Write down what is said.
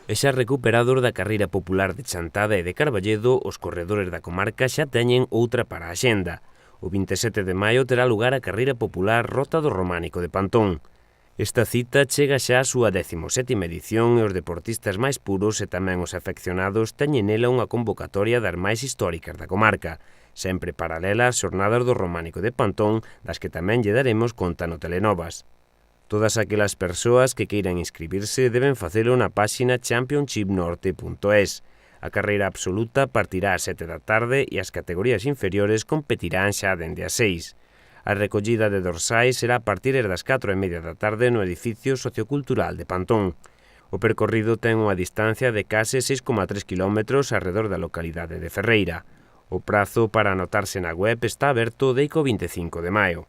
E xa recuperados da carreira popular de Chantada e de Carballedo, os corredores da comarca xa teñen outra para a axenda. O 27 de maio terá lugar a carreira popular Rota do Románico de Pantón. Esta cita chega xa á súa 17ª edición e os deportistas máis puros e tamén os afeccionados teñen nela unha convocatoria das máis históricas da comarca, sempre paralela ás xornadas do Románico de Pantón, das que tamén lle daremos conta no Telenovas. Todas aquelas persoas que queiran inscribirse deben facelo na páxina championshipnorte.es. A carreira absoluta partirá ás 7 da tarde e as categorías inferiores competirán xa dende as 6. A recollida de dorsais será a partir das 4:30 da tarde no edificio sociocultural de Pantón. O percorrido ten unha distancia de case 6,3 km arredor da localidade de Ferreira. O prazo para anotarse na web está aberto deico 25 de maio.